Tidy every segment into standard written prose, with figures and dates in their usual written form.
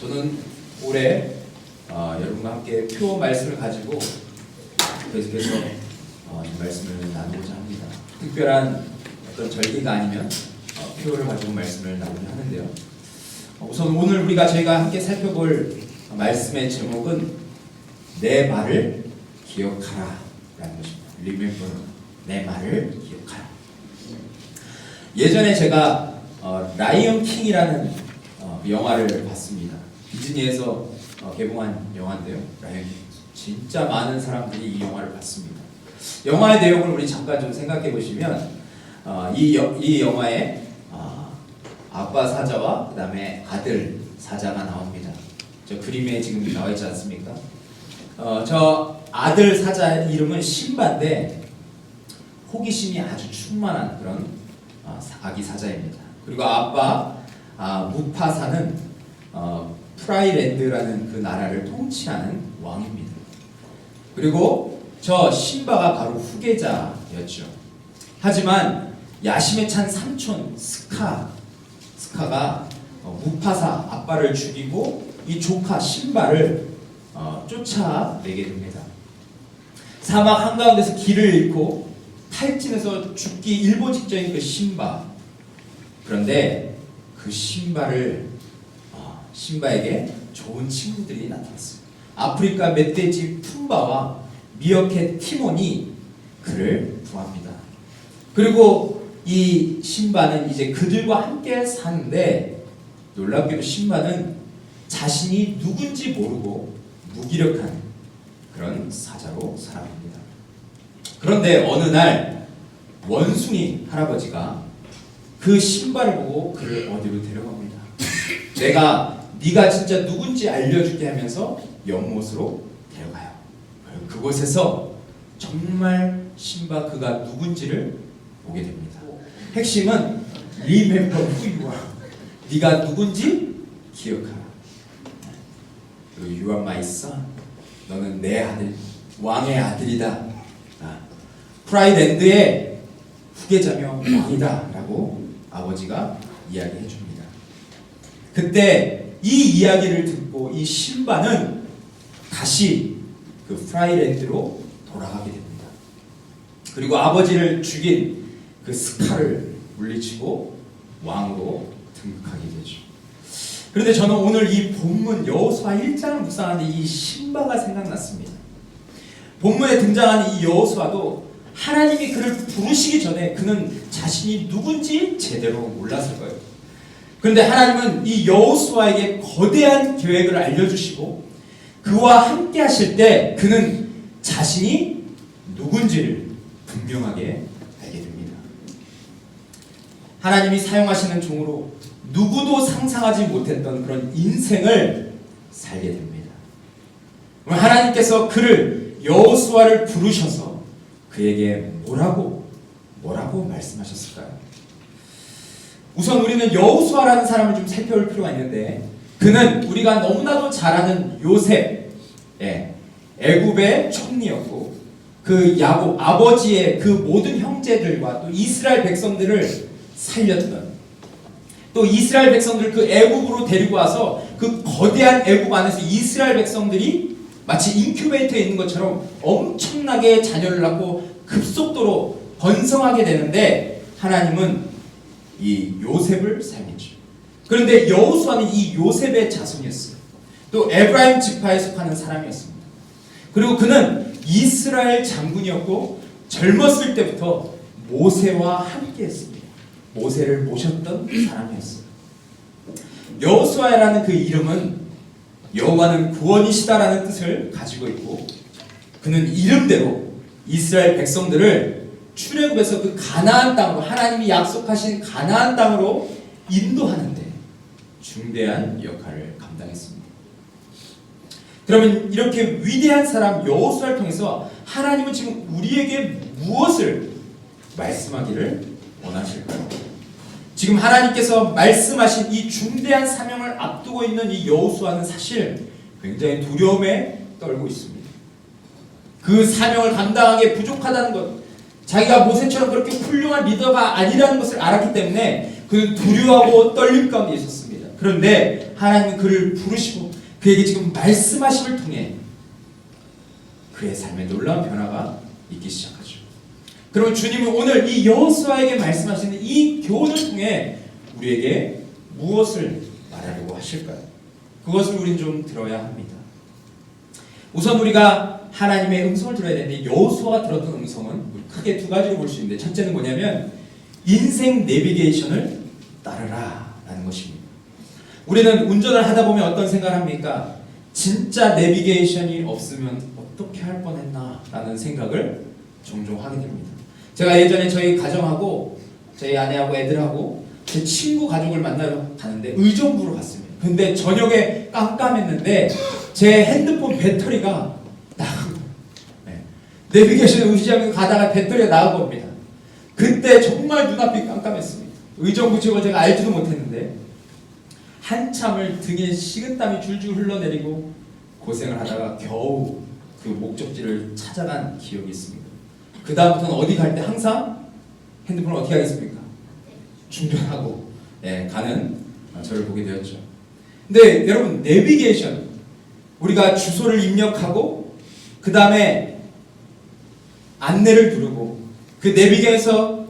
저는 올해 여러분과 함께 표 말씀을 가지고 계속해서 좀 말씀을 나누고자 합니다. 특별한 어떤 절기가 아니면 표를 가지고 말씀을 나누려 하는데요. 우선 오늘 저희가 함께 살펴볼 말씀의 제목은 내 말을 기억하라 라는 것입니다. Remember, 내 말을 기억하라. 예전에 제가 라이언 킹이라는 영화를 봤습니다. 디즈니에서 개봉한 영화인데요. 라이언 킹. 진짜 많은 사람들이 이 영화를 봤습니다. 영화의 내용을 우리 잠깐 좀 생각해 보시면 이 영화에 아빠 사자와 그 다음에 아들 사자가 나옵니다. 저 그림에 지금 나와 있지 않습니까? 저 아들 사자 이름은 심바인데 호기심이 아주 충만한 그런 아기 사자입니다. 그리고 아빠 무파사는 프라이랜드라는 그 나라를 통치하는 왕입니다. 그리고 저 심바가 바로 후계자였죠. 하지만 야심에 찬 삼촌 스카가 무파사 아빠를 죽이고 이 조카 심바를 쫓아내게 됩니다. 사막 한가운데서 길을 잃고 탈진해서 죽기 일보 직전인 그 심바. 그런데 그 심바에게 좋은 친구들이 나타났어요. 아프리카 멧돼지 푼바와 미어캣 티몬이 그를 구합니다. 그리고 이 심바는 이제 그들과 함께 사는데 놀랍게도 심바는 자신이 누군지 모르고 무기력한 그런 사자로 살아갑니다. 그런데 어느 날 원숭이 할아버지가 그 심바를 보고 그를 어디로 데려갑니다. 네가 진짜 누군지 알려줄게 하면서 연못으로 데려가요. 그곳에서 정말 심바 그가 누군지를 보게 됩니다. 핵심은 Remember who you are. 네가 누군지 기억하라. 그리고 You are my son. 너는 내 아들, 왕의 아들이다. 프라이랜드의 후계자며 왕이다 라고 아버지가 이야기해 줍니다. 그때 이 이야기를 듣고 이 심바는 다시 그 프라이랜드로 돌아가게 됩니다. 그리고 아버지를 죽인 그 스카를 물리치고 왕으로 등극하게 되죠. 그런데 저는 오늘 이 본문 여호수아 1장을 묵상하는데 이 심바가 생각났습니다. 본문에 등장하는 이 여호수아도 하나님이 그를 부르시기 전에 그는 자신이 누군지 제대로 몰랐을 거예요. 그런데 하나님은 이 여호수아에게 거대한 계획을 알려주시고 그와 함께 하실 때 그는 자신이 누군지를 분명하게 알게 됩니다. 하나님이 사용하시는 종으로 누구도 상상하지 못했던 그런 인생을 살게 됩니다. 하나님께서 그를 여호수아를 부르셔서 그에게 뭐라고 말씀하셨을까요? 우선 우리는 여호수아라는 사람을 좀 살펴볼 필요가 있는데 그는 우리가 너무나도 잘 아는 요셉, 애굽의 총리였고 그 야곱 아버지의 그 모든 형제들과 또 이스라엘 백성들을 살렸던 또 이스라엘 백성들을 그 애굽으로 데리고 와서 그 거대한 애굽 안에서 이스라엘 백성들이 마치 인큐베이터에 있는 것처럼 엄청나게 자녀를 낳고 급속도로 번성하게 되는데 하나님은 이 요셉을 살리죠. 그런데 여호수아는 이 요셉의 자손이었어요. 또 에브라임 지파에 속하는 사람이었습니다. 그리고 그는 이스라엘 장군이었고 젊었을 때부터 모세와 함께했습니다. 모세를 모셨던 사람이었어요. 여호수아라는 그 이름은 여호와는 구원이시다라는 뜻을 가지고 있고 그는 이름대로 이스라엘 백성들을 출애굽에서 그 가나안 땅으로 하나님이 약속하신 가나안 땅으로 인도하는데 중대한 역할을 감당했습니다. 그러면 이렇게 위대한 사람 여호수아를 통해서 하나님은 지금 우리에게 무엇을 말씀하기를 원하실까요? 지금 하나님께서 말씀하신 이 중대한 사명을 앞두고 있는 이 여호수아는 사실 굉장히 두려움에 떨고 있습니다. 그 사명을 감당하기에 부족하다는 것, 자기가 모세처럼 그렇게 훌륭한 리더가 아니라는 것을 알았기 때문에 그는 두려워하고 떨림 가운데 있었습니다. 그런데 하나님은 그를 부르시고 그에게 지금 말씀하심을 통해 그의 삶에 놀라운 변화가 있기 시작하죠. 그러면 주님은 오늘 이 여호수아에게 말씀하시는 이 교훈을 통해 우리에게 무엇을 말하려고 하실까요? 그것을 우린 좀 들어야 합니다. 우선 우리가 하나님의 음성을 들어야 되는데 여호수아가 들었던 음성은 크게 두 가지로 볼 수 있는데, 첫째는 뭐냐면 인생 내비게이션을 따르라 라는 것입니다. 우리는 운전을 하다 보면 어떤 생각을 합니까? 진짜 내비게이션이 없으면 어떻게 할 뻔했나 라는 생각을 종종 하게 됩니다. 제가 예전에 저희 가정하고 저희 아내하고 애들하고 제 친구 가족을 만나러 가는데 의정부로 갔습니다. 근데 저녁에 깜깜했는데 제 핸드폰 배터리가 나간 거예요. 내비게이션을 의지하고 가다가 배터리가 나간 겁니다. 그때 정말 눈앞이 깜깜했습니다. 의정부 지역을 제가 알지도 못했는데 한참을 등에 식은땀이 줄줄 흘러내리고 고생을 하다가 겨우 그 목적지를 찾아간 기억이 있습니다. 그 다음부터는 어디 갈 때 항상 핸드폰을 어떻게 하겠습니까? 충전하고 가는 저를 보게 되었죠. 근데 여러분, 내비게이션, 우리가 주소를 입력하고 그 다음에 안내를 누르고 그 내비게이션에서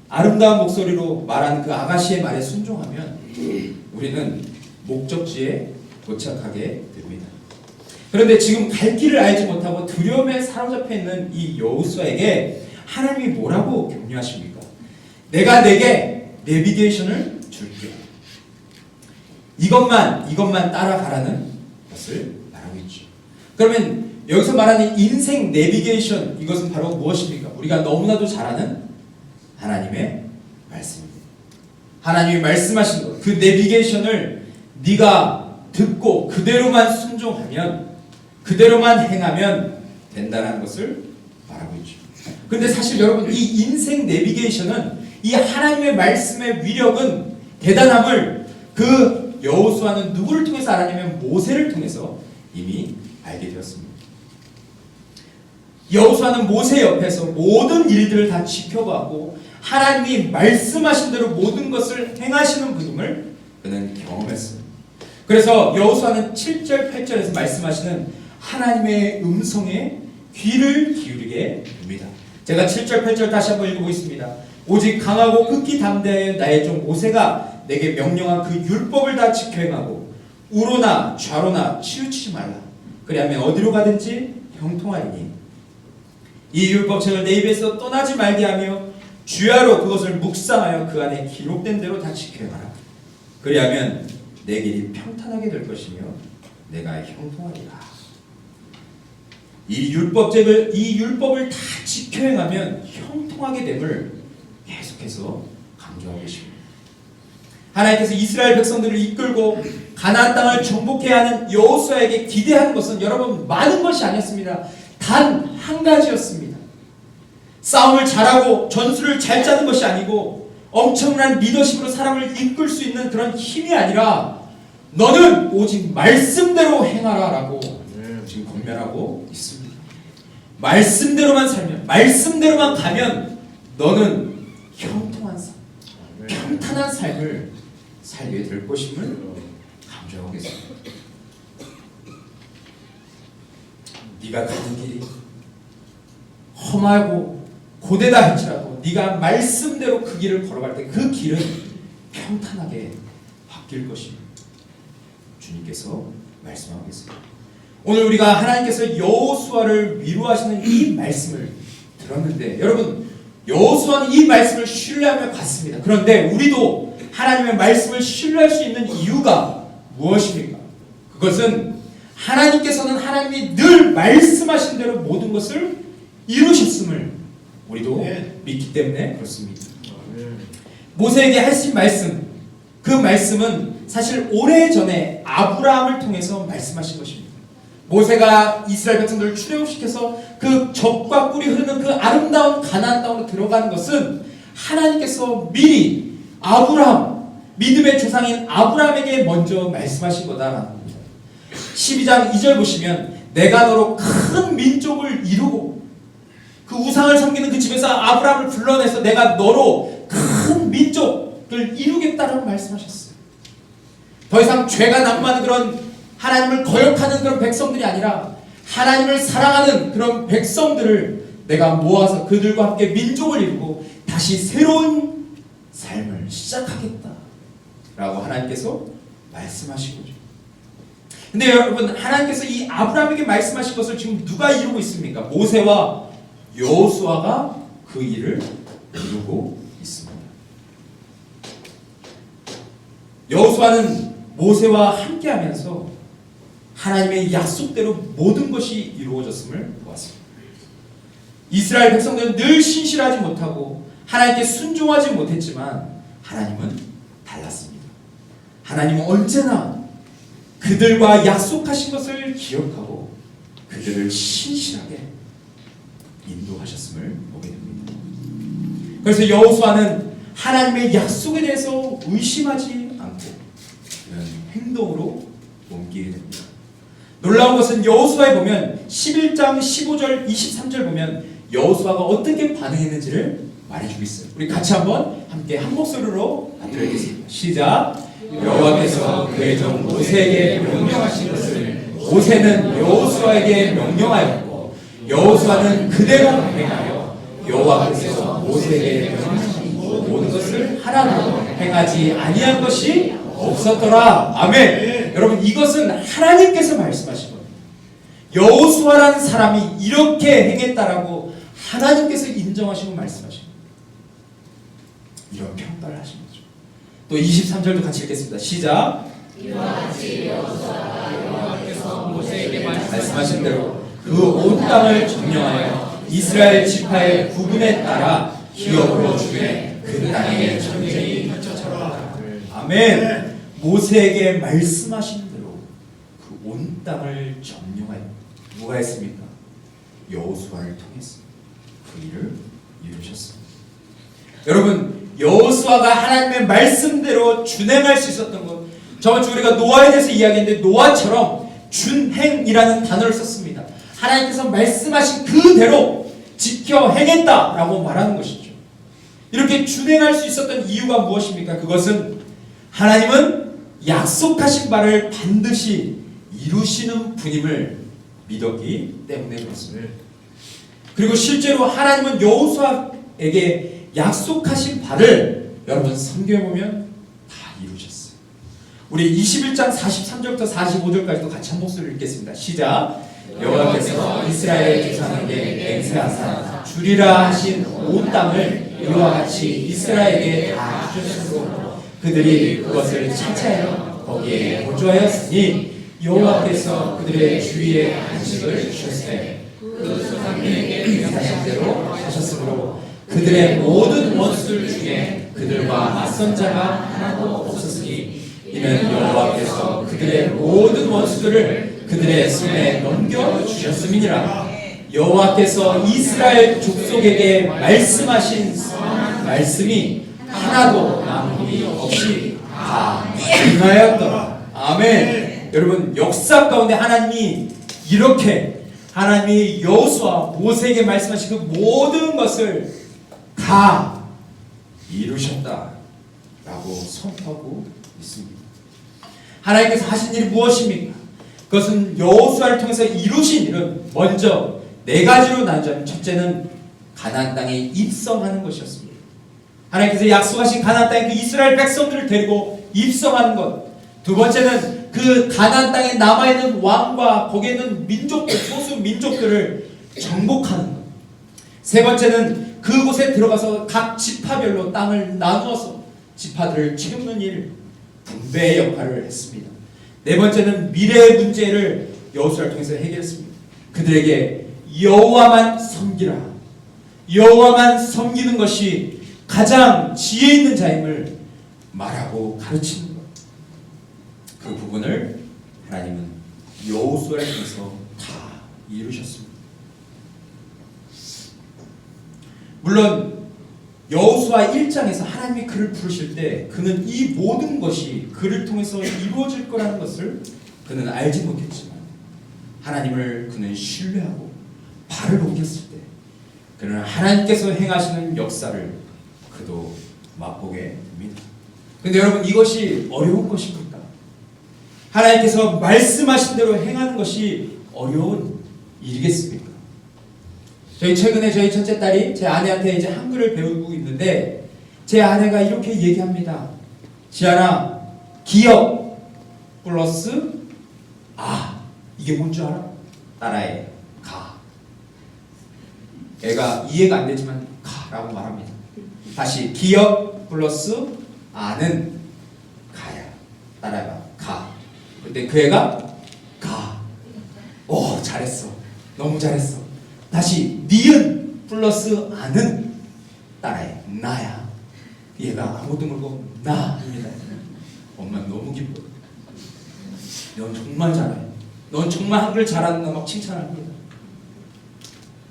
아름다운 목소리로 말하는 그 아가씨의 말에 순종하면 우리는 목적지에 도착하게 됩니다. 그런데 지금 갈 길을 알지 못하고 두려움에 사로잡혀 있는 이 여호수아에게 하나님이 뭐라고 격려하십니까? 내가 내게 내비게이션을 줄게. 이것만 따라가라는 것을 말하고 있죠. 그러면 여기서 말하는 인생 내비게이션, 이것은 바로 무엇입니까? 우리가 너무나도 잘 아는 하나님의 말씀입니다. 하나님이 말씀하신 것, 그 내비게이션을 네가 듣고 그대로만 순종하면, 그대로만 행하면 된다는 것을 말하고 있죠. 그런데 사실 여러분, 이 인생 내비게이션은, 이 하나님의 말씀의 위력은, 대단함을 그 여호수아는 누구를 통해서 알았냐면 모세를 통해서 이미 알게 되었습니다. 여호수아는 모세 옆에서 모든 일들을 다 지켜봤고 하나님이 말씀하신 대로 모든 것을 행하시는 분임을 그는 경험했어요. 그래서 여호수아는 7절 8절에서 말씀하시는 하나님의 음성에 귀를 기울이게 됩니다. 제가 7절 8절 다시 한번 읽어보겠습니다. 오직 강하고 극히 담대하여 나의 종 모세가 내게 명령한 그 율법을 다 지켜 행하고 우로나 좌로나 치우치지 말라. 그리하면 어디로 가든지 형통하리니 이 율법책을 내 입에서 떠나지 말게 하며 주야로 그것을 묵상하여 그 안에 기록된 대로 다 지켜 행하라. 그리하면 내 길이 평탄하게 될 것이며 내가 형통하리라. 이 율법을 다 지켜 행하면 형통하게 됨을 계속해서 강조하고 계십니다. 하나님께서 이스라엘 백성들을 이끌고 가나안 땅을 정복해야 하는 여호수아에게 기대하는 것은 여러분 많은 것이 아니었습니다. 단 한 가지였습니다. 싸움을 잘하고 전술을 잘 짜는 것이 아니고 엄청난 리더십으로 사람을 이끌 수 있는 그런 힘이 아니라 너는 오직 말씀대로 행하라 라고 지금 권면하고 있습니다. 말씀대로만 살면, 말씀대로만 가면 너는 형통한 삶, 평탄한 삶을 살게 될 것임을 강조하고 계십니다. 네가 가는 길이 험하고 고되다 할지라도 네가 말씀대로 그 길을 걸어갈 때 그 길은 평탄하게 바뀔 것입니다. 주님께서 말씀하고 계십니다. 오늘 우리가 하나님께서 여호수아를 위로하시는 이 말씀을 들었는데 여러분, 여호수아는 이 말씀을 신뢰하며 갔습니다. 그런데 우리도 하나님의 말씀을 신뢰할 수 있는 이유가 무엇입니까? 그것은 하나님께서는 하나님이 늘 말씀하신 대로 모든 것을 이루셨음을 우리도 믿기 때문에 그렇습니다. 모세에게 하신 말씀, 그 말씀은 사실 오래전에 아브라함을 통해서 말씀하신 것입니다. 모세가 이스라엘 백성들을 출애굽시켜서 그 젖과 꿀이 흐르는 그 아름다운 가나안 땅으로 들어가는 것은 하나님께서 미리 아브라함, 믿음의 조상인 아브라함에게 먼저 말씀하신 거다라는 겁니다. 12장 2절 보시면 내가 너로 큰 민족을 이루고 그 우상을 섬기는 그 집에서 아브라함을 불러내서 내가 너로 큰 민족을 이루겠다라고 말씀하셨어요. 더 이상 죄가 난무하는 그런 하나님을 거역하는 그런 백성들이 아니라 하나님을 사랑하는 그런 백성들을 내가 모아서 그들과 함께 민족을 이루고 다시 새로운 삶을 시작하겠다 라고 하나님께서 말씀하신 거죠. 근데 여러분, 하나님께서 이 아브라함에게 말씀하신 것을 지금 누가 이루고 있습니까? 모세와 여호수아가 그 일을 이루고 있습니다. 여호수아는 모세와 함께하면서 하나님의 약속대로 모든 것이 이루어졌음을 보았습니다. 이스라엘 백성들은 늘 신실하지 못하고 하나님께 순종하지 못했지만 하나님은 달랐습니다. 하나님은 언제나 그들과 약속하신 것을 기억하고 그들을 신실하게 인도하셨음을 보게 됩니다. 그래서 여호수아는 하나님의 약속에 대해서 의심하지 않고 그런 행동으로 옮기게 됩니다. 놀라운 것은 여호수아에 보면 11장 15절 23절 보면 여호수아가 어떻게 반응했는지를 말해주고 있어요. 우리 같이 함께 한 목소리로 드리겠습니다. 시작. 여호와께서 그의 종 모세에게 명령하신 것을 모세는 여호수아에게 명령하였고 여호수아는 그대로 행하여 여호와께서 모세에게 명령하신 모든 것을 하나도 행하지 아니한 것이 없었더라. 아멘. 여러분, 이것은 하나님께서 말씀하신 겁니다. 여호수아라는 사람이 이렇게 행했다라고 하나님께서 인정하시고 말씀하신 겁니다. 이런 평가를 하신 거죠. 또 23절도 같이 읽겠습니다. 시작. 이와 같이 여호수아가 여호와께서 모세에게 말씀하신 대로 그 온 땅을 점령하여 이스라엘 지파의 구분에 따라 기업으로 주되 그 땅에 전쟁이 펼쳐져라. 아멘. 모세에게 말씀하신 대로 그 온 땅을 점령하여 누가 했습니까? 여호수아를 통해서 그 일을 이루셨습니다. 여러분, 여호수아가 하나님의 말씀대로 준행할 수 있었던 것, 저번주 우리가 노아에 대해서 이야기했는데 노아처럼 준행이라는 단어를 썼습니다. 하나님께서 말씀하신 그대로 지켜 행했다라고 말하는 것이죠. 이렇게 준행할 수 있었던 이유가 무엇입니까? 그것은 하나님은 약속하신 바를 반드시 이루시는 분임을 믿었기 때문에 그렇습니다. 그리고 실제로 하나님은 여호수아에게 약속하신 바를 여러분 성경에 보면 다 이루셨어요. 우리 21장 43절부터 45절까지도 같이 한 목소리를 읽겠습니다. 시작. 여호와께서 이스라엘 조상에게 맹세하사 주리라 하신 온 땅을 이와 같이 이스라엘에게 다 주셨으므로 그들이 그것을 차지하여 거기에 거주하였으니 여호와께서 그들의 주위에 안식을 주셨으되 그 조상에게 맹세하신 대로 하셨으므로 그들의 모든 원수들 중에 그들과 맞선 자가 하나도 없었으니 이는 여호와께서 그들의 모든 원수들을 그들의 손에 넘겨주셨음이니라. 여호와께서 이스라엘 족속에게 말씀하신 말씀이 하나도 남음이 없이 다 이루어졌더라. 아멘. 여러분, 역사 가운데 하나님이 이렇게 하나님이 여호수아 모세에게 말씀하신 그 모든 것을 다 이루셨다라고 선포하고 있습니다. 하나님께서 하신 일이 무엇입니까? 그것은 여호수아를 통해서 이루신 일은 먼저 네 가지로 나누자면, 첫째는 가나안 땅에 입성하는 것이었습니다. 하나님께서 약속하신 가나안 땅에 그 이스라엘 백성들을 데리고 입성하는 것. 두 번째는 그 가나안 땅에 남아있는 왕과 거기에 있는 민족들, 소수 민족들을 정복하는 것. 세 번째는 그곳에 들어가서 각 지파별로 땅을 나누어서 지파들을 채우는 일, 분배의 역할을 했습니다. 네 번째는 미래의 문제를 여호수아를 통해서 해결했습니다. 그들에게 여호와만 섬기라, 여호와만 섬기는 것이 가장 지혜 있는 자임을 말하고 가르치는 것. 그 부분을 하나님은 여호수아를 통해서 다 이루셨습니다. 물론 여호수아 1장에서 하나님이 그를 부르실 때 그는 이 모든 것이 그를 통해서 이루어질 거라는 것을 그는 알지 못했지만 하나님을 그는 신뢰하고 발을 옮겼을 때 그는 하나님께서 행하시는 역사를 그도 맛보게 됩니다. 근데 여러분, 이것이 어려운 것입니까? 하나님께서 말씀하신 대로 행하는 것이 어려운 일이겠습니까? 최근에 저희 첫째 딸이 제 아내한테 이제 한글을 배우고 있는데 제 아내가 이렇게 얘기합니다. 지안아, 기억 플러스 이게 뭔 줄 알아? 따라해. 가. 애가 이해가 안 되지만 가라고 말합니다. 다시 기억 플러스 아는 가야. 따라해봐. 가. 그때 그 애가 가. 오, 잘했어. 너무 잘했어. 다시 니은 플러스 아는 따라해. 나야. 얘가 아무것도 모르고 나입니다. 엄마 너무 기뻐. 넌 정말 잘해. 넌 정말 한글 잘하는 막 칭찬합니다.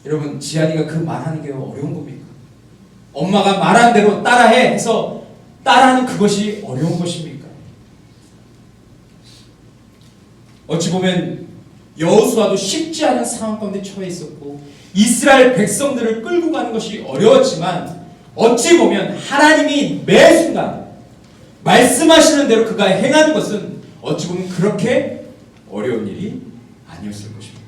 여러분, 지안이가 그 말하는 게 어려운 겁니까? 엄마가 말한 대로 따라해 해서 따라하는 그것이 어려운 것입니까? 어찌 보면 여호수아도 쉽지 않은 상황 가운데 처해 있었고 이스라엘 백성들을 끌고 가는 것이 어려웠지만 어찌 보면 하나님이 매 순간 말씀하시는 대로 그가 행하는 것은 어찌 보면 그렇게 어려운 일이 아니었을 것입니다.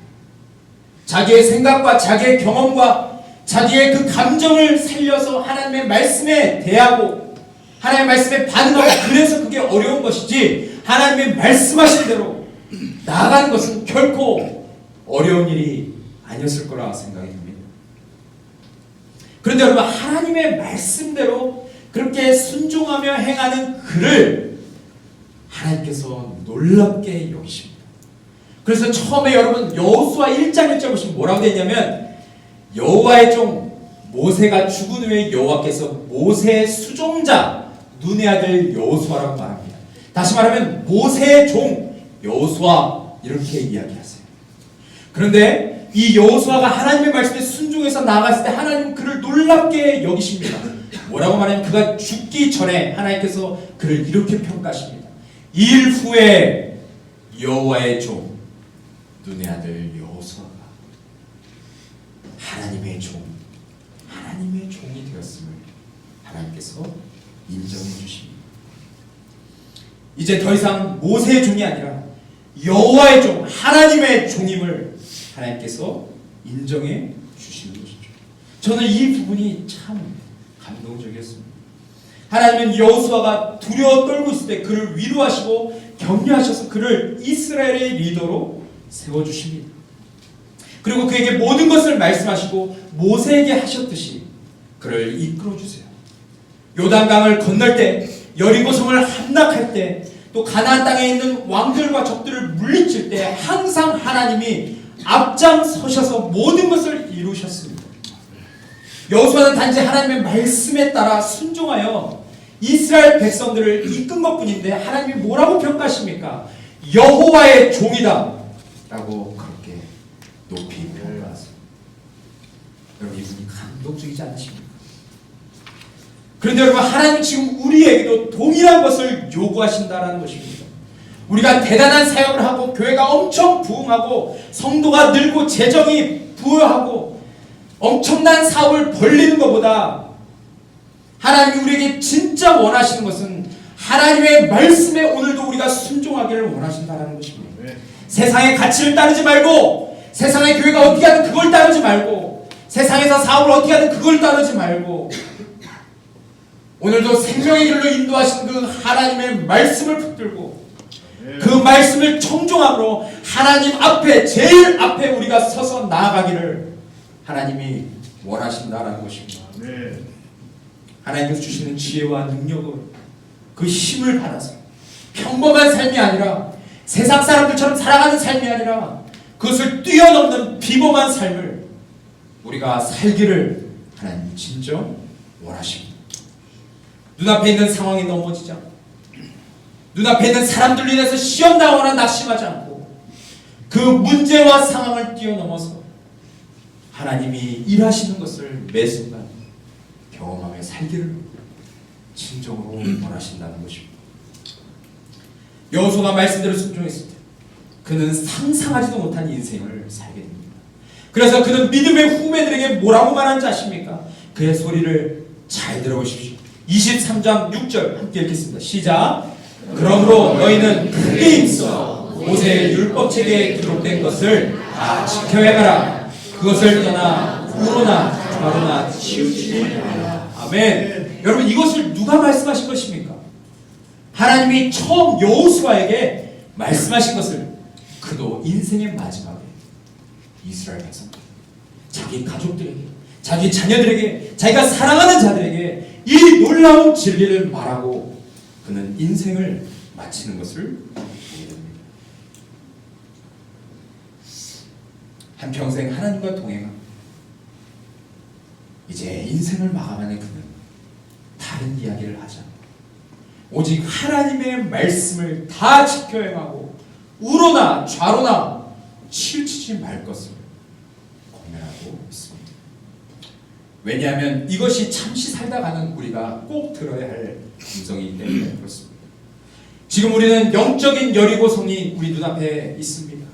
자기의 생각과 자기의 경험과 자기의 그 감정을 살려서 하나님의 말씀에 대하고 하나님의 말씀에 반응하고 그래서 그게 어려운 것이지 하나님의 말씀하신 대로 나아가는 것은 결코 어려운 일이 아니었을 거라 생각이 듭니다. 그런데 여러분, 하나님의 말씀대로 그렇게 순종하며 행하는 그를 하나님께서 놀랍게 여기십니다. 그래서 처음에 여러분 여호수아 1장 1절 보시면 뭐라고 되어 있냐면 여호와의 종 모세가 죽은 후에 여호와께서 모세의 수종자 눈의 아들 여호수아라고 말합니다. 다시 말하면 모세의 종 여호수아 이렇게 이야기하세요. 그런데 이 여호수아가 하나님의 말씀에 순종해서 나아갔을 때 하나님은 그를 놀랍게 여기십니다. 뭐라고 말하면 그가 죽기 전에 하나님께서 그를 이렇게 평가하십니다. 일 후에 여호와의 종 눈의 아들 여호수아가 하나님의 종이 되었음을 하나님께서 인정해 주십니다. 이제 더 이상 모세의 종이 아니라 여호와의 종, 하나님의 종임을 하나님께서 인정해 주시는 것이죠. 저는 이 부분이 참 감동적이었습니다. 하나님은 여호수아가 두려워 떨고 있을 때 그를 위로하시고 격려하셔서 그를 이스라엘의 리더로 세워주십니다. 그리고 그에게 모든 것을 말씀하시고 모세에게 하셨듯이 그를 이끌어주세요. 요단강을 건널 때, 여리고성을 함락할 때, 또 가나안 땅에 있는 왕들과 적들을 물리칠 때 항상 하나님이 앞장서셔서 모든 것을 이루셨습니다. 여호수아는 단지 하나님의 말씀에 따라 순종하여 이스라엘 백성들을 이끈 것뿐인데 하나님이 뭐라고 평가하십니까? 여호와의 종이다 라고 그렇게 높이 평가하세요. 여러분, 이분이 감동적이지 않으십니까? 그런데 여러분, 하나님 지금 우리에게도 동일한 것을 요구하신다라는 것입니다. 우리가 대단한 사역을 하고 교회가 엄청 부흥하고 성도가 늘고 재정이 부여하고 엄청난 사업을 벌리는 것보다 하나님이 우리에게 진짜 원하시는 것은 하나님의 말씀에 오늘도 우리가 순종하기를 원하신다는 것입니다. 세상의 가치를 따르지 말고 세상의 교회가 어떻게 하든 그걸 따르지 말고 세상에서 사업을 어떻게 하든 그걸 따르지 말고 오늘도 생명의 길로 인도하신 그 하나님의 말씀을 붙들고 그 말씀을 청종함으로 하나님 앞에 제일 앞에 우리가 서서 나아가기를 하나님이 원하신다라는 것입니다. 하나님께서 주시는 지혜와 능력을 그 힘을 받아서 평범한 삶이 아니라 세상 사람들처럼 살아가는 삶이 아니라 그것을 뛰어넘는 비범한 삶을 우리가 살기를 하나님 진정 원하십니다. 눈앞에 있는 상황이 넘어지지 않고 눈앞에 있는 사람들로 인해서 시험당하거나 낙심하지 않고 그 문제와 상황을 뛰어넘어서 하나님이 일하시는 것을 매 순간 경험하며 살기를 진정으로 원하신다는 것입니다. 여호수아가 말씀대로 순종했을 때 그는 상상하지도 못한 인생을 살게 됩니다. 그래서 그는 믿음의 후배들에게 뭐라고 말하는지 아십니까? 그의 소리를 잘 들어보십시오. 23장 6절 함께 읽겠습니다. 시작. 그러므로 너희는 크게 힘써 모세의 율법책에 기록된 것을 다 지켜 행하라. 그것을 떠나 우로나 좌로나 치우치지 말라. 아멘. 여러분, 이것을 누가 말씀하신 것입니까? 하나님이 처음 여호수아에게 말씀하신 것을 그도 인생의 마지막에 이스라엘 백성들, 자기 가족들에게, 자기 자녀들에게, 자기가 사랑하는 자들에게 이 놀라운 진리를 말하고 그는 인생을 마치는 것을 보게 됩니다. 한평생 하나님과 동행하고 이제 인생을 마감하는 그는 다른 이야기를 하지 않고 오직 하나님의 말씀을 다 지켜 행하고 우로나 좌로나 치우치지 말 것을 권면하고 있습니다. 왜냐하면 이것이 잠시 살다 가는 우리가 꼭 들어야 할 음성이기 때문에 그렇습니다. 지금 우리는 영적인 여리고성이 우리 눈앞에 있습니다.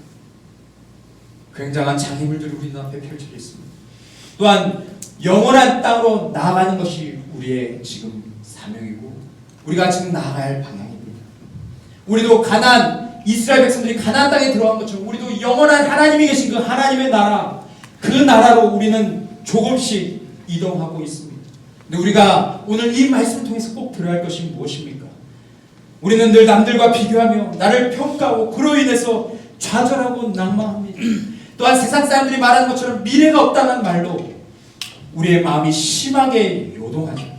굉장한 장애물들이 우리 눈앞에 펼쳐져 있습니다. 또한 영원한 땅으로 나아가는 것이 우리의 지금 사명이고 우리가 지금 나아가야 할 방향입니다. 우리도 가나안, 이스라엘 백성들이 가나안 땅에 들어간 것처럼 우리도 영원한 하나님이 계신 그 하나님의 나라, 그 나라로 우리는 조금씩 이동하고 있습니다. 근데 우리가 오늘 이 말씀을 통해서 꼭 들어야 할 것이 무엇입니까? 우리는 늘 남들과 비교하며 나를 평가하고 그로 인해서 좌절하고 낭망합니다. 또한 세상 사람들이 말하는 것처럼 미래가 없다는 말로 우리의 마음이 심하게 요동하죠.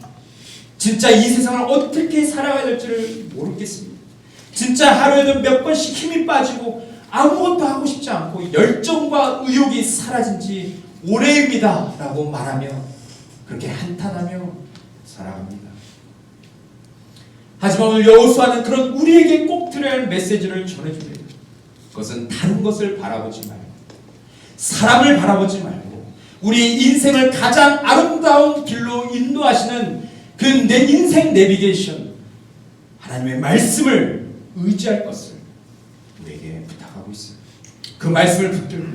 진짜 이 세상을 어떻게 살아가야 될지를 모르겠습니다. 진짜 하루에도 몇 번씩 힘이 빠지고 아무것도 하고 싶지 않고 열정과 의욕이 사라진 지 오래입니다 라고 말하며 그렇게 한탄하며 살아갑니다. 하지만 오늘 여호수아는 그런 우리에게 꼭 들어야 할 메시지를 전해줍니다. 그것은 다른 것을 바라보지 말고 사람을 바라보지 말고 우리 인생을 가장 아름다운 길로 인도하시는 그 내 인생 내비게이션 하나님의 말씀을 의지할 것을 우리에게 부탁하고 있어요. 그 말씀을 붙들고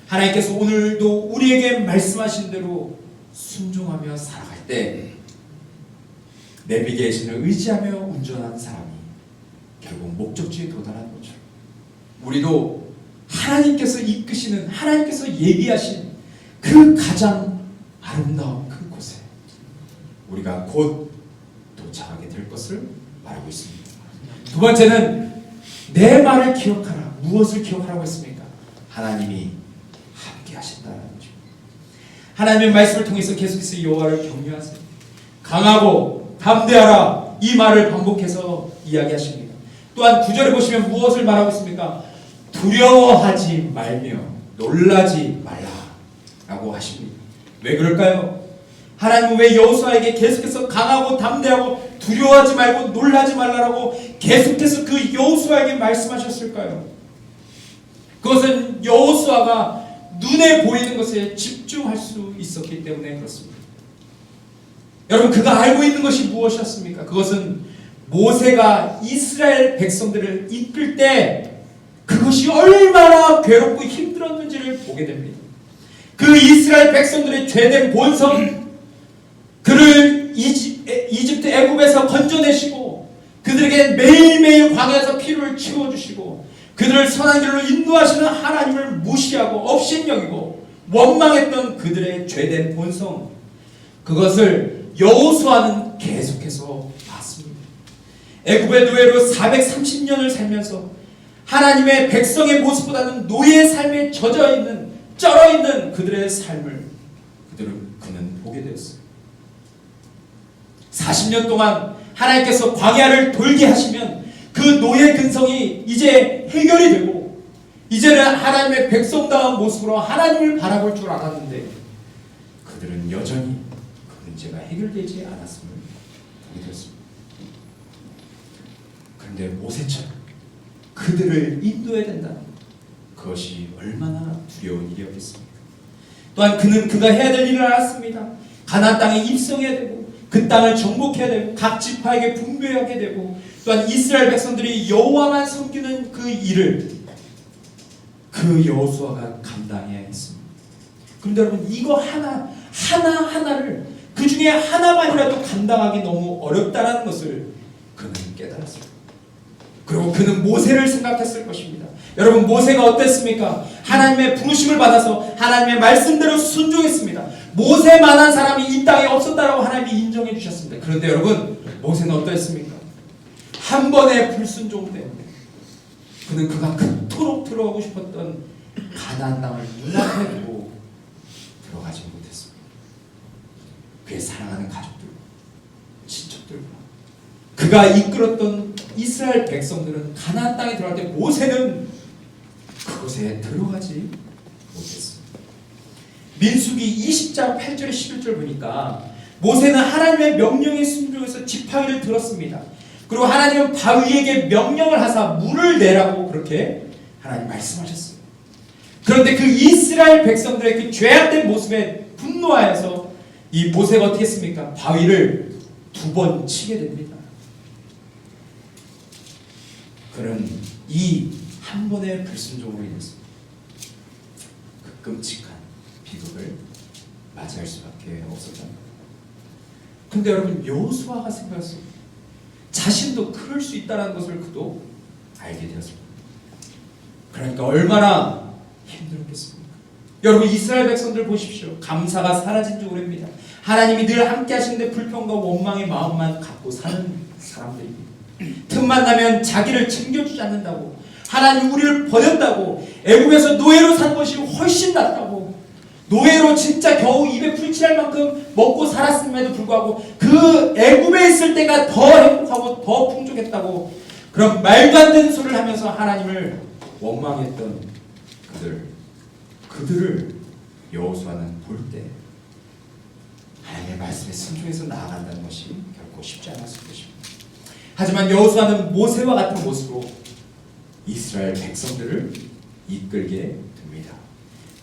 하나님께서 오늘도 우리에게 말씀하신 대로 순종하며 살아갈 때 내비게이션을 의지하며 운전하는 사람이 결국 목적지에 도달하는 거죠. 우리도 하나님께서 이끄시는, 하나님께서 예비하신 그 가장 아름다운 그 곳에 우리가 곧 도착하게 될 것을 말하고 있습니다. 두 번째는 내 말을 기억하라. 무엇을 기억하라고 했습니까? 하나님이 함께 하신다는 거죠. 하나님의 말씀을 통해서 계속해서 여호와를 경외하세요. 강하고 담대하라. 이 말을 반복해서 이야기하십니다. 또한 9절에 보시면 무엇을 말하고 있습니까? 두려워하지 말며 놀라지 말라 라고 하십니다. 왜 그럴까요? 하나님은 왜 여호수아에게 계속해서 강하고 담대하고 두려워하지 말고 놀라지 말라라고 계속해서 그 여호수아에게 말씀하셨을까요? 그것은 여호수아가 눈에 보이는 것에 집중할 수 있었기 때문에 그렇습니다. 여러분, 그가 알고 있는 것이 무엇이었습니까? 그것은 모세가 이스라엘 백성들을 이끌 때 그것이 얼마나 괴롭고 힘들었는지를 보게 됩니다. 그 이스라엘 백성들의 죄된 본성, 그를 이집트 애굽에서 건져내시고 그들에게 매일매일 광야에서 피를 치워주시고 그들을 선한 길로 인도하시는 하나님을 무시하고 업신여기고 원망했던 그들의 죄된 본성, 그것을 여호수아는 계속해서 봤습니다. 애굽의 노예로 430년을 살면서 하나님의 백성의 모습보다는 노예의 삶에 쩔어있는 그들의 삶을 그는 보게 되었어요. 40년 동안 하나님께서 광야를 돌게 하시면 그 노예 근성이 이제 해결이 되고 이제는 하나님의 백성다운 모습으로 하나님을 바라볼 줄 알았는데 그들은 여전히 그 문제가 해결되지 않았음을 보게 되었습니다. 그런데 모세처럼 그들을 인도해야 된다는 그것이 얼마나 두려운 일이었겠습니까? 또한 그는 그가 해야 될 일을 알았습니다. 가나안 땅에 입성해야 되고 그 땅을 정복해야 되고 각 지파에게 분배하게 되고 또한 이스라엘 백성들이 여호와만 섬기는 그 일을 그 여호수아가 감당해야 했습니다. 그런데 여러분, 이거 하나하나를 그 중에 하나만이라도 감당하기 너무 어렵다는 것을 그는 깨달았습니다. 그리고 그는 모세를 생각했을 것입니다. 여러분, 모세가 어땠습니까? 하나님의 부르심을 받아서 하나님의 말씀대로 순종했습니다. 모세만한 사람이 이 땅에 없었다라고 하나님이 인정해 주셨습니다. 그런데 여러분, 모세는 어떠했습니까? 한 번의 불순종 때문에 그는 그가 그토록 들어가고 싶었던 가나안 땅을 눈앞에 두고 들어가지 못했습니다. 그의 사랑하는 가족들과 친척들과 그가 이끌었던 이스라엘 백성들은 가나안 땅에 들어갈 때 모세는 그곳에 들어가지 못했습니다. 민수기 20장 8절에 11절 보니까 모세는 하나님의 명령에 순종해서 지팡이를 들었습니다. 그리고 하나님은 바위에게 명령을 하사 물을 내라고 그렇게 하나님 말씀하셨어요. 그런데 그 이스라엘 백성들의 그 죄악된 모습에 분노하여서 이 모세가 어떻게 했습니까? 바위를 2번 치게 됩니다. 그는 이 한 번의 불순종으로 인해서 그 끔찍한 비극을 맞이할 수밖에 없었던 거예요. 근데 여러분, 여호수아가 생각했어요. 자신도 그럴 수 있다는 것을 그도 알게 되었습니다. 그러니까 얼마나 힘들었겠습니까? 여러분, 이스라엘 백성들 보십시오. 감사가 사라진 지 오래입니다. 하나님이 늘 함께 하시는데 불평과 원망의 마음만 갖고 사는 사람들입니다. 틈만 나면 자기를 챙겨주지 않는다고, 하나님 우리를 버렸다고, 애국에서 노예로 산 것이 훨씬 낫다고, 노예로 진짜 겨우 입에 풀칠할 만큼 먹고 살았음에도 불구하고 그 애굽에 있을 때가 더 행복하고 더 풍족했다고, 그런 말도 안 되는 소리를 하면서 하나님을 원망했던 그들을 여호수아는 볼 때 하나님의 말씀에 순종해서 나아간다는 것이 결코 쉽지 않았을 것입니다. 하지만 여호수아는 모세와 같은 모습으로 이스라엘 백성들을 이끌게 됩니다.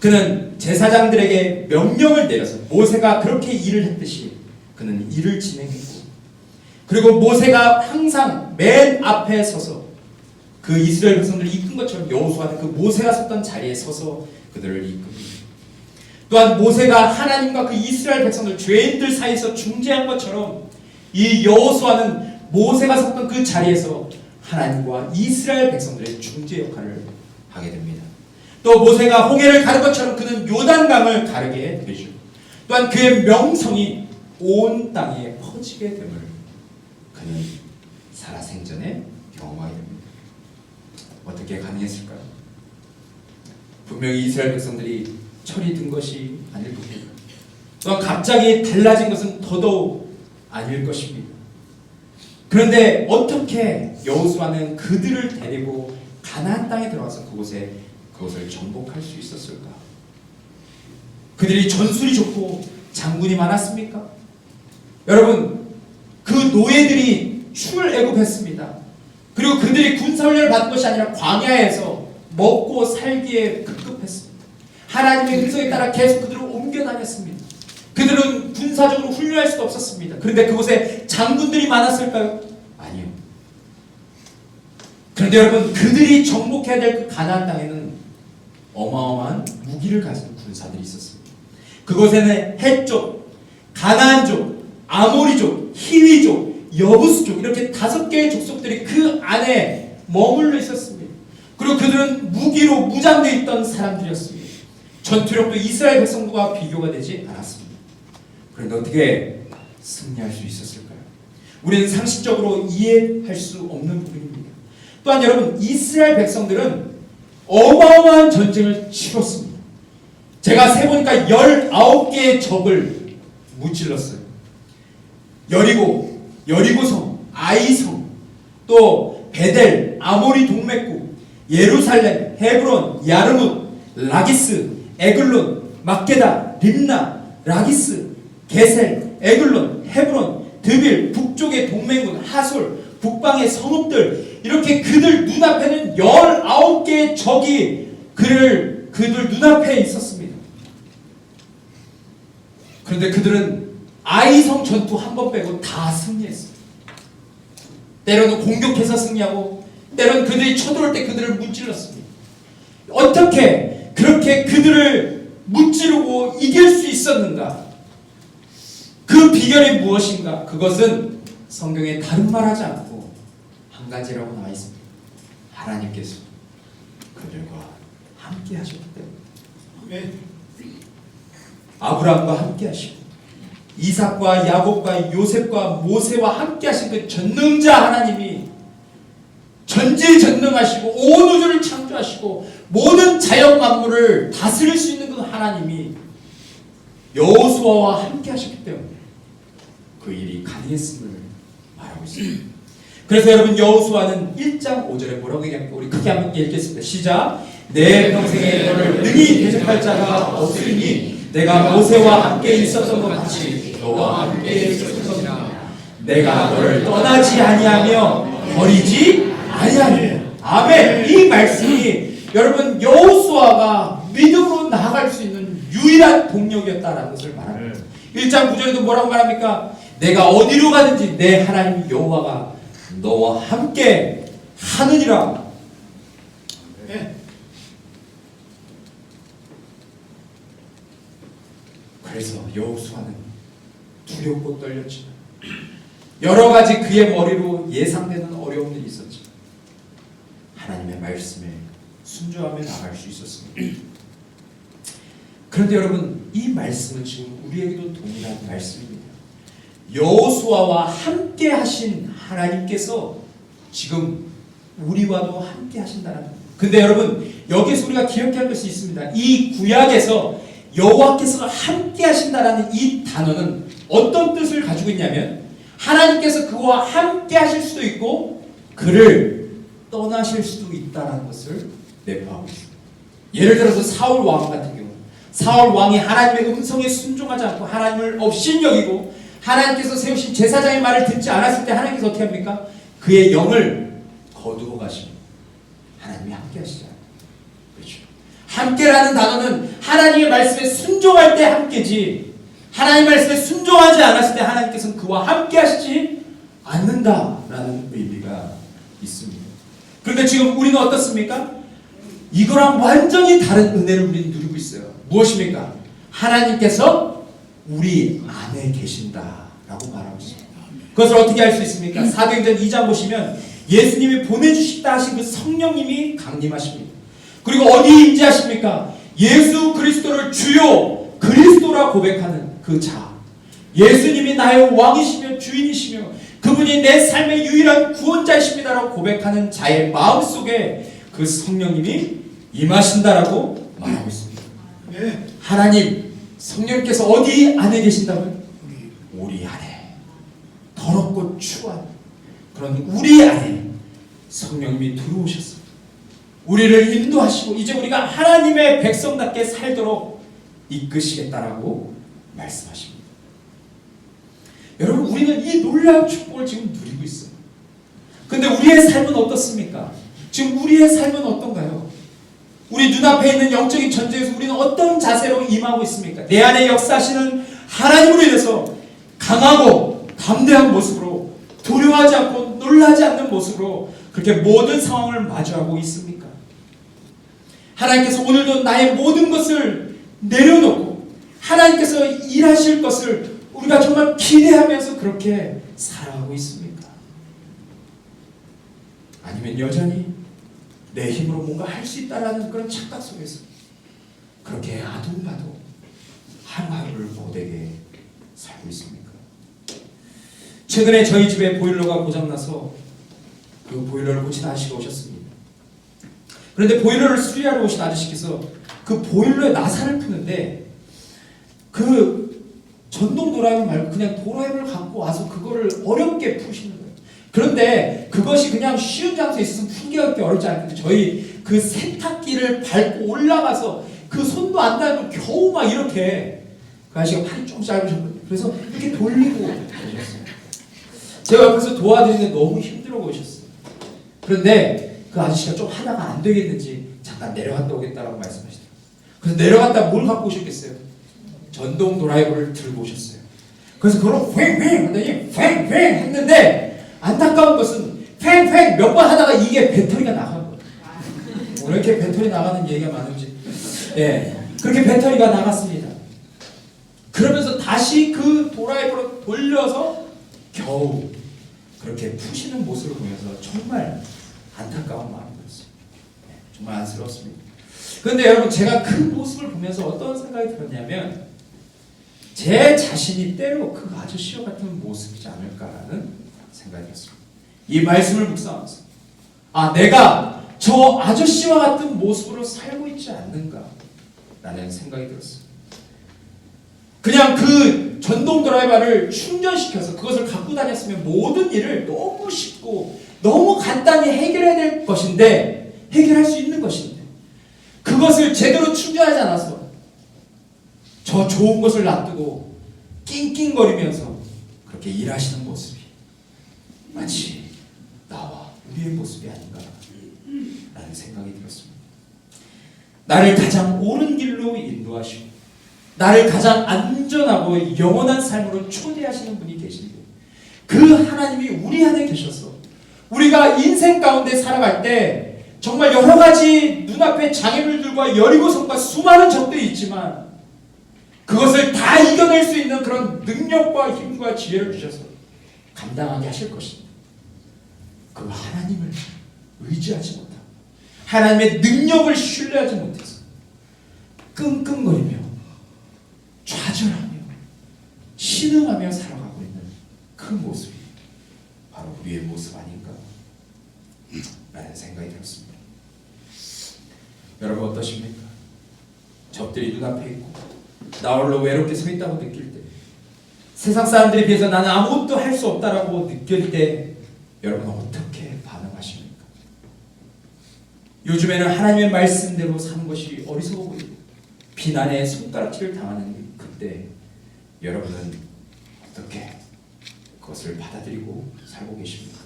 그는 제사장들에게 명령을 내려서 모세가 그렇게 일을 했듯이 그는 일을 진행했고, 그리고 모세가 항상 맨 앞에 서서 그 이스라엘 백성들을 이끈 것처럼 여호수아는 그 모세가 섰던 자리에 서서 그들을 이끕니다. 또한 모세가 하나님과 그 이스라엘 백성들 죄인들 사이에서 중재한 것처럼 이 여호수아는 모세가 섰던 그 자리에서 하나님과 이스라엘 백성들의 중재 역할을 하게 됩니다. 또 모세가 홍해를 가른 것처럼 그는 요단강을 가르게 되죠. 또한 그의 명성이 온 땅에 퍼지게 됨을 그는 살아생전에 경험하게 됩니다. 어떻게 가능했을까요? 분명히 이스라엘 백성들이 철이 든 것이 아닐 겁니다. 또한 갑자기 달라진 것은 더더욱 아닐 것입니다. 그런데 어떻게 여호수아는 그들을 데리고 가나안 땅에 들어가서 그곳을 정복할 수 있었을까? 그들이 전술이 좋고 장군이 많았습니까? 여러분, 그 노예들이 출애굽했습니다. 그리고 그들이 군사훈련을 받은 것이 아니라 광야에서 먹고 살기에 급급했습니다. 하나님의 음성에 따라 계속 그들을 옮겨 다녔습니다. 그들은 군사적으로 훈련할 수도 없었습니다. 그런데 그곳에 장군들이 많았을까요? 아니요. 그런데 여러분, 그들이 정복해야 될 그 가나안 땅에는 어마어마한 무기를 가진 군사들이 있었습니다. 그곳에는 헷족, 가나안족, 아모리족, 히위족, 여부스족, 이렇게 5개의 족속들이 그 안에 머물러 있었습니다. 그리고 그들은 무기로 무장되어 있던 사람들이었습니다. 전투력도 이스라엘 백성들과 비교가 되지 않았습니다. 그런데 어떻게 승리할 수 있었을까요? 우리는 상식적으로 이해할 수 없는 부분입니다. 또한 여러분, 이스라엘 백성들은 어마어마한 전쟁을 치렀습니다. 제가 세보니까 19개의 적을 무찔렀어요. 여리고성, 아이성, 또 베델, 아모리 동맥국, 예루살렘, 헤브론, 야르뭇, 라기스, 에글론, 막게다, 림나, 라기스, 게셀, 에글론, 헤브론, 드빌, 북쪽의 동맹군, 하솔, 북방의 성읍들, 이렇게 그들 눈앞에는 19개의 적이 그들 눈앞에 있었습니다. 그런데 그들은 아이성 전투 한 번 빼고 다 승리했어요. 때로는 공격해서 승리하고, 때로는 그들이 쳐들어올 때 그들을 무찔렀습니다. 어떻게 그렇게 그들을 무찌르고 이길 수 있었는가? 그 비결이 무엇인가? 그것은 성경에 다른 말하지 않고 한 가지라고 나와 있습니다. 하나님께서 그들과 함께 하셨기 때문에 아브라함과 함께 하시고 이삭과 야곱과 요셉과 모세와 함께 하신 그 전능자 하나님이 전지전능하시고 온 우주를 창조하시고 모든 자연 만물을 다스릴 수 있는 그 하나님이 여호수아와 함께 하셨기 때문에 그 일이 가능했음을 말하고 있습니다. 그래서 여러분 여호수아는 1장 5절에 뭐라고 얘기합니까? 우리 크게 한번 읽겠습니다. 시작. 내 평생에 너를 능히 대적할 자가 없으니 내가 모세와 함께 있었던 것 같이 너와 함께 있었을 것이라. 내가 너를 떠나지 아니하며 버리지 아니하며. 아멘. 이 말씀이 여러분 여호수아가 믿음으로 나아갈 수 있는 유일한 동력이었다라는 것을 말합니다. 1장 9절에도 뭐라고 말합니까? 내가 어디로 가든지 내 하나님 여호와가 너와 함께 하느니라. 그래서 여호수아는 두렵고 떨렸지만 여러 가지 그의 머리로 예상되는 어려움들이 있었지만 하나님의 말씀에 순종하며 나갈 수 있었습니다. 그런데 여러분 이 말씀은 지금 우리에게도 동일한 말씀입니다. 여호수아와 함께 하신 하나님께서 지금 우리와도 함께 하신다는 겁니다. 근데 여러분 여기서 우리가 기억해야 할 것이 있습니다. 이 구약에서 여호와께서 함께 하신다라는 이 단어는 어떤 뜻을 가지고 있냐면 하나님께서 그와 함께 하실 수도 있고 그를 떠나실 수도 있다는 것을 내포하고 있습니다. 예를 들어서 사울 왕 같은 경우 사울 왕이 하나님의 음성에 순종하지 않고 하나님을 업신여기고 하나님께서 세우신 제사장의 말을 듣지 않았을 때 하나님께서 어떻게 합니까? 그의 영을 거두어 가시고 하나님이 함께 하시잖아요. 그렇죠. 함께라는 단어는 하나님의 말씀에 순종할 때 함께지 하나님의 말씀에 순종하지 않았을 때 하나님께서는 그와 함께 하시지 않는다라는 의미가 있습니다. 그런데 지금 우리는 어떻습니까? 이거랑 완전히 다른 은혜를 우리는 누리고 있어요. 무엇입니까? 하나님께서 우리 안에 계신다라고 말하고 있습니다. 그것을 어떻게 알 수 있습니까? 사도행전 2장 보시면 예수님이 보내주시다 하신 그 성령님이 강림하십니다. 그리고 어디에 임재하십니까? 예수 그리스도를 주요 그리스도라 고백하는 그 자, 예수님이 나의 왕이시며 주인이시며 그분이 내 삶의 유일한 구원자이십니다라고 고백하는 자의 마음속에 그 성령님이 임하신다라고 말하고 있습니다. 하나님 성령께서 어디 안에 계신다고요? 우리 안에 더럽고 추한 그런 우리 안에 성령님이 들어오셨습니다. 우리를 인도하시고 이제 우리가 하나님의 백성답게 살도록 이끄시겠다라고 말씀하십니다. 여러분 우리는 이 놀라운 축복을 지금 누리고 있어요. 근데 우리의 삶은 어떻습니까? 지금 우리의 삶은 어떤가요? 우리 눈앞에 있는 영적인 전쟁에서 우리는 어떤 자세로 임하고 있습니까? 내 안에 역사하시는 하나님으로 인해서 강하고 담대한 모습으로 두려워하지 않고 놀라지 않는 모습으로 그렇게 모든 상황을 마주하고 있습니까? 하나님께서 오늘도 나의 모든 것을 내려놓고 하나님께서 일하실 것을 우리가 정말 기대하면서 그렇게 살아가고 있습니까? 아니면 여전히 내 힘으로 뭔가 할 수 있다라는 그런 착각 속에서 그렇게 아둥바둥 하루하루를 못되게 살고 있습니까? 최근에 저희 집에 보일러가 고장나서 그 보일러를 고치는 아저씨가 오셨습니다. 그런데 보일러를 수리하러 오신 아저씨께서 그 보일러에 나사를 푸는데 그 전동 도라이버 말고 그냥 도라이버를 갖고 와서 그거를 어렵게 푸시는 거예요. 그런데 그것이 그냥 쉬운 장소에 있으면 풀기가 그렇게 어렵지 않은데 저희 그 세탁기를 밟고 올라가서 그 손도 안 닿고 겨우 막 이렇게 그 아저씨가 팔이 좀 짧으셨거든요. 그래서 이렇게 돌리고 오셨어요. 제가 옆에서 도와드리는데 너무 힘들어 보이셨어요. 그런데 그 아저씨가 좀 하다가 안 되겠는지 잠깐 내려갔다 오겠다라고 말씀하시더라고요. 그래서 내려갔다 뭘 갖고 오셨겠어요? 전동 드라이버를 들고 오셨어요. 그래서 그걸 휑휑 하더니 휑휑 했는데 안타까운 것은 휑휑 몇 번 하다가 이게 배터리가 나간 거예요. 왜 이렇게 배터리 나가는 얘기가 많은지. 예, 그렇게 배터리가 나갔습니다. 그러면서 다시 그 드라이버로 돌려서 겨우 그렇게 푸시는 모습을 보면서 정말 안타까운 마음이었어요. 정말 안쓰러웠습니다. 그런데 여러분, 제가 그 모습을 보면서 어떤 생각이 들었냐면, 제 자신이 때로 그 아저씨와 같은 모습이지 않을까라는 생각이 들었습니다. 이 말씀을 묵상하면서, 아, 내가 저 아저씨와 같은 모습으로 살고 있지 않는가라는 생각이 들었어요. 그냥 그 전동 드라이버를 충전시켜서 그것을 갖고 다녔으면 모든 일을 너무 쉽고 너무 간단히 해결해야 될 것인데, 해결할 수 있는 것인데, 그것을 제대로 충전하지 않아서 저 좋은 것을 놔두고 낑낑거리면서 그렇게 일하시는 모습이 마치 나와 우리의 모습이 아닌가 라는 생각이 들었습니다. 나를 가장 옳은 길로 인도하시고 나를 가장 안전하고 영원한 삶으로 초대하시는 분이 계신데, 그 하나님이 우리 안에 계셔서 우리가 인생 가운데 살아갈 때 정말 여러 가지 눈앞에 장애물들과 여리고성과 수많은 적들이 있지만 그것을 다 이겨낼 수 있는 그런 능력과 힘과 지혜를 주셔서 감당하게 하실 것입니다. 그 하나님을 의지하지 못하고 하나님의 능력을 신뢰하지 못해서 끙끙거리며 좌절하며 신음하며 살아가고 있는 그 모습이 바로 우리의 모습 아닌가 라는 생각이 들었습니다. 여러분 어떠십니까? 적들이 눈앞에 있고 나 홀로 외롭게 서 있다고 느낄 때, 세상 사람들에 비해서 나는 아무것도 할 수 없다라고 느낄 때 여러분 어떻게 반응하십니까? 요즘에는 하나님의 말씀대로 사는 것이 어리석어 보이고 비난의 손가락질을 당하는 그때 여러분은 어떻게 그것을 받아들이고 살고 계십니까?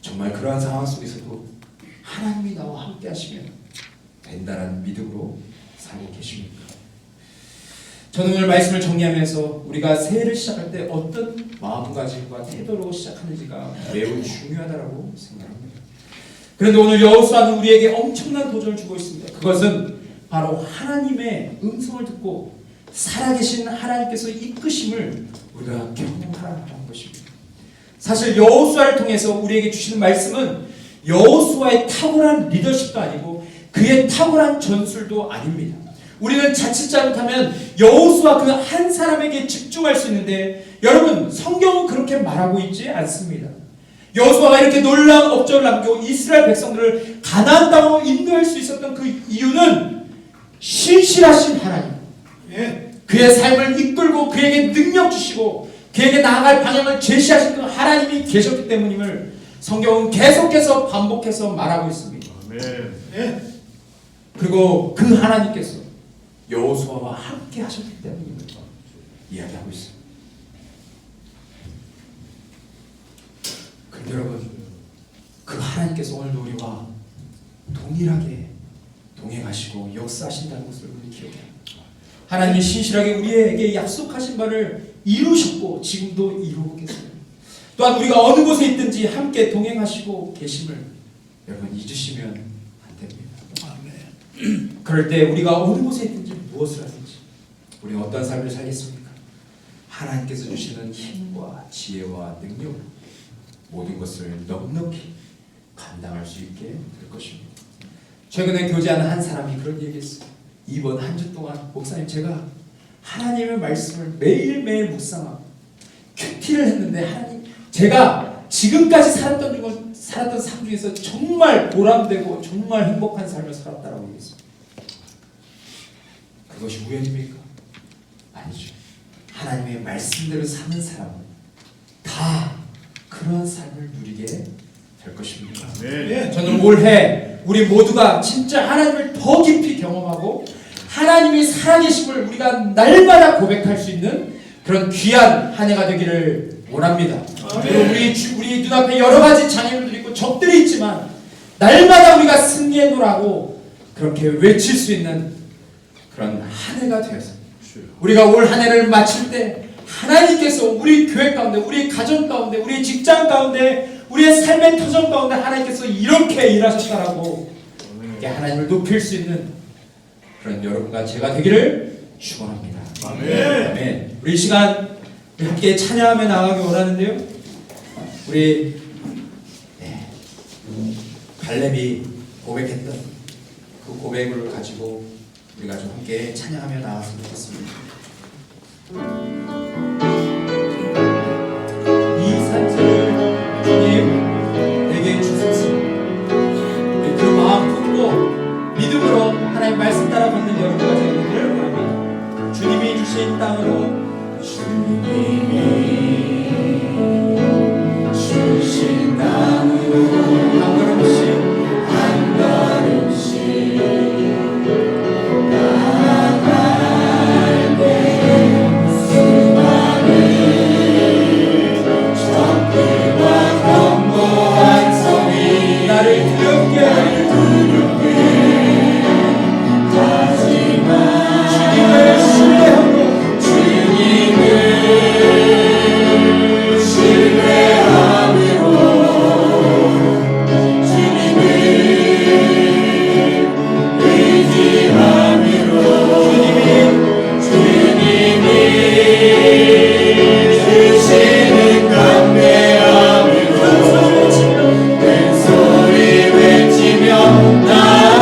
정말 그러한 상황 속에서도 하나님이 나와 함께 하시면 된다는 믿음으로 살고 계십니까? 저는 오늘 말씀을 정리하면서 우리가 새해를 시작할 때 어떤 마음가짐과 태도로 시작하는지가 매우 중요하다고 생각합니다. 그런데 오늘 여호수아는 우리에게 엄청난 도전을 주고 있습니다. 그것은 바로 하나님의 음성을 듣고 살아계신 하나님께서 이끄심을 우리가 경험하라는 것입니다. 사실 여호수아를 통해서 우리에게 주시는 말씀은 여호수아의 탁월한 리더십도 아니고 그의 탁월한 전술도 아닙니다. 우리는 자칫 잘못하면 여호수아 그 한 사람에게 집중할 수 있는데, 여러분 성경은 그렇게 말하고 있지 않습니다. 여호수아가 이렇게 놀라운 업적을 남기고 이스라엘 백성들을 가나안 땅으로 인도할 수 있었던 그 이유는 신실하신 하나님, 그의 삶을 이끌고 그에게 능력 주시고 그에게 나아갈 방향을 제시하신 그 하나님이 계셨기 때문임을 성경은 계속해서 반복해서 말하고 있습니다. 아멘. 그리고 그 하나님께서 여호수아와 함께 하셨기 때문임을 이야기하고 있습니다. 그런데 여러분, 그 하나님께서 오늘도 우리와 동일하게 동행하시고 역사하신다는 것을 우리 기억해야 합니다. 하나님이 신실하게 우리에게 약속하신 바를 이루셨고 지금도 이루고 계세요. 또한 우리가 어느 곳에 있든지 함께 동행하시고 계심을 여러분 잊으시면 안 됩니다. 아멘. 그럴 때 우리가 어느 곳에 있든지 무엇을 하든지 우리가 어떤 삶을 살겠습니까? 하나님께서 주시는 힘과 지혜와 능력으로 모든 것을 넉넉히 감당할 수 있게 될 것입니다. 최근에 교제하는 한 사람이 그런 얘기했어요. 이번 한 주 동안 목사님, 제가 하나님의 말씀을 매일매일 묵상하고 큐티를 했는데 하나님, 제가 지금까지 살았던 삶 중에서 정말 보람되고 정말 행복한 삶을 살았다라고 얘기했습니다. 그것이 우연입니까? 아니죠. 하나님의 말씀대로 사는 사람은 다 그런 삶을 누리게 될 것입니다. 네. 저는 올해 우리 모두가 진짜 하나님을 더 깊이 경험하고 하나님이 살아계심을 우리가 날마다 고백할 수 있는 그런 귀한 한 해가 되기를 원합니다. 우리 눈앞에 여러 가지 장애물들이 있고 적들이 있지만 날마다 우리가 승리해노라고 그렇게 외칠 수 있는 그런 한 해가 되어서 우리가 올 한 해를 마칠 때 하나님께서 우리 교회 가운데, 우리 가정 가운데, 우리 직장 가운데, 우리의 삶의 터전 가운데 하나님께서 이렇게 일하셨다라고 하나님을 높일 수 있는 그런 여러분과 제가 되기를 축원합니다. 아멘. 아멘. 우리 이 시간 함께 찬양하며 나가기 원하는데요. 우리 갈렙이 고백했던 그 고백을 가지고 우리가 좀 함께 찬양하며 나갔으면 좋겠습니다. 이 산지를 주님 내게 주소서. 그 마음 품고 믿음으로 하나님 말씀 따라 걷는 여러분과 되기를 바랍니다. 주님이 주신 땅으로 주신 땅으로 한 걸음씩 한 걸음씩 나아갈 때 수많은 적들과 견고한 성이 나를 두렵게 하지만 주님을 신뢰하고 주님을 신뢰함으로 주님을 의지함으로 주님이 주시는 강대함으로 큰 소리 외치며 나아가리.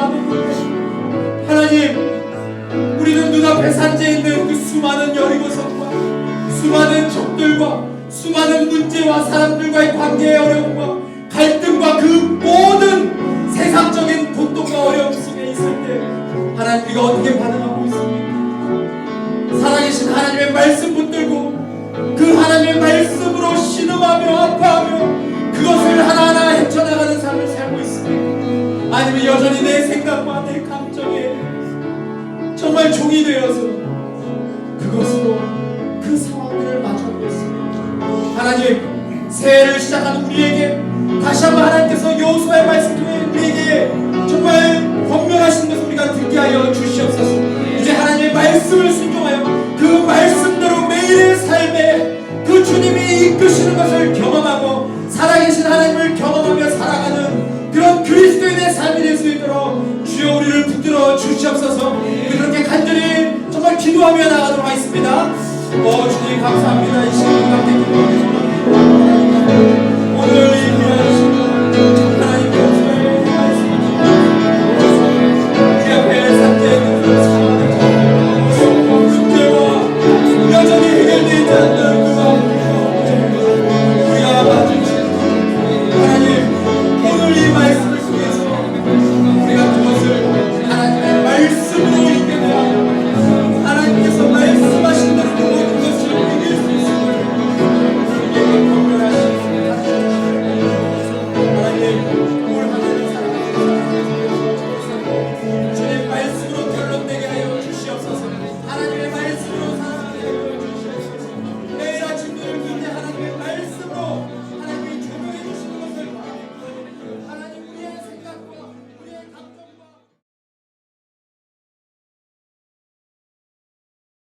않았는데 하나님, 우리는 눈앞에 산재 있는 그 수많은 여리고성과 수많은 적들과 수많은 문제와 사람들과의 관계의 어려움과 갈등과 그 모든 세상적인 고통과 어려움 속에 있을 때 하나님, 우리가 어떻게 반응하고 있습니까? 살아계신 하나님의 말씀 붙들고 그 하나님의 말씀으로 신음하며 아파하며 그것을 하나하나 헤쳐나가는 삶을 살고 있습니까? 아니면 여전히 내 생각과 내 감정에 정말 종이 되어서 그것으로 그 상황들을 맞춰가고 있습니다. 하나님, 새해를 시작하는 우리에게 다시 한번 하나님께서 여호수아의 말씀 통해 우리에게 정말 권면하시는 것을 우리가 듣게 하여 주시옵소서. 이제 하나님의 말씀을 순종하여 그 말씀대로 매일의 삶에 그 주님이 이끄시는 것을 경험하고 살아계신 하나님을 경험하며 살아가는 그런 그리스도인의 삶이 될 수 있도록 주여 우리를 붙들어 주시옵소서. 그렇게 간절히 정말 기도하며 나가도록 하겠습니다. 주님 감사합니다. 이 시간 가운데 기도하며